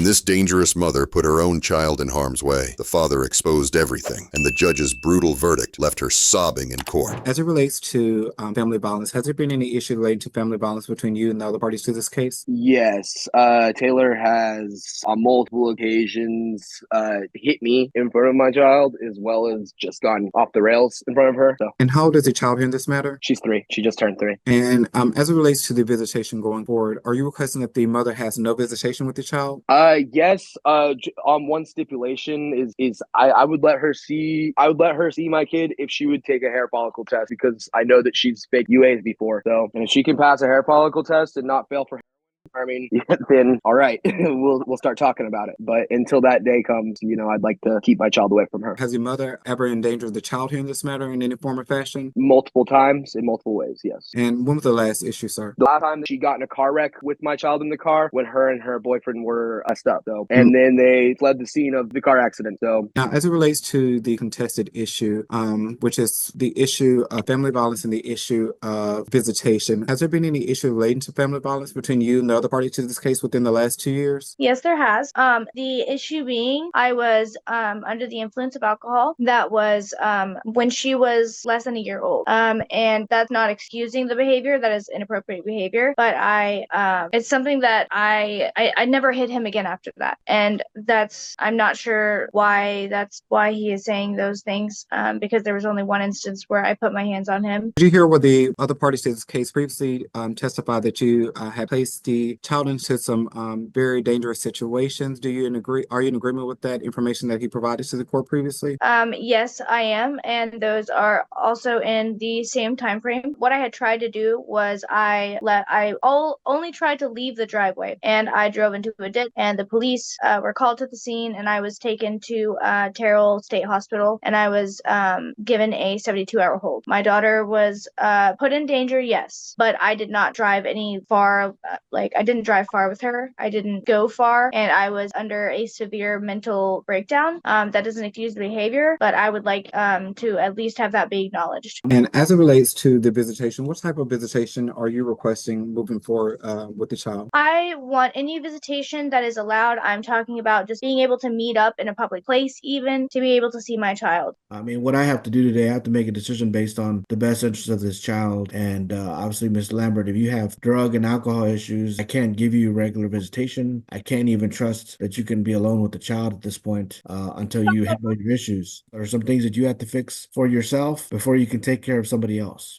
When this dangerous mother put her own child in harm's way, the father exposed everything, and the judge's brutal verdict left her sobbing in court. As it relates to family violence, has there been any issue related to family violence between you and the other parties to this case? Yes, Taylor has on multiple occasions hit me in front of my child, as well as just gone off the rails in front of her. So And how old is the child here in this matter? she's 3. She just turned 3. And as it relates to the visitation going forward, are you requesting that the mother has no visitation with the child? Yes. On one stipulation is I would let her see my kid if she would take a hair follicle test, because I know that she's faked UAs before. So, and if she can pass a hair follicle test and not fail for, I mean, then all right, we'll start talking about it. But until that day comes, I'd like to keep my child away from her. Has your mother ever endangered the child here in this matter in any form or fashion? Multiple times in multiple ways, yes. And when was the last issue, sir? The last time that she got in a car wreck with my child in the car, when her and her boyfriend were messed up, though, and then they fled the scene of the car accident. So Now, as it relates to the contested issue, which is the issue of family violence and the issue of visitation, has there been any issue relating to family violence between you and the other party to this case within the last 2 years? Yes, there has. The issue being I was under the influence of alcohol. That was when she was less than a year old. And that's not excusing the behavior. That is inappropriate behavior. But it's something that I never hit him again after that. And I'm not sure that's why he is saying those things. Because there was only one instance where I put my hands on him. Did you hear what the other parties to this case previously testified that you had placed the child into some very dangerous situations? Are you in agreement with that information that he provided to the court previously? Yes, I am, and those are also in the same time frame. What I had tried to do was only tried to leave the driveway, and I drove into a ditch, and the police were called to the scene, and I was taken to Terrell State Hospital, and I was given a 72-hour hold. My daughter was put in danger, yes, but I did not drive any far. I didn't drive far with her. I didn't go far, and I was under a severe mental breakdown. That doesn't excuse the behavior, but I would like to at least have that be acknowledged. And as it relates to the visitation, what type of visitation are you requesting moving forward with the child? I want any visitation that is allowed. I'm talking about just being able to meet up in a public place, even to be able to see my child. I mean, what I have to do today, I have to make a decision based on the best interest of this child. And obviously, Ms. Lambert, if you have drug and alcohol issues, I can't give you regular visitation. I can't even trust that you can be alone with the child at this point until you handle your issues. There are some things that you have to fix for yourself before you can take care of somebody else.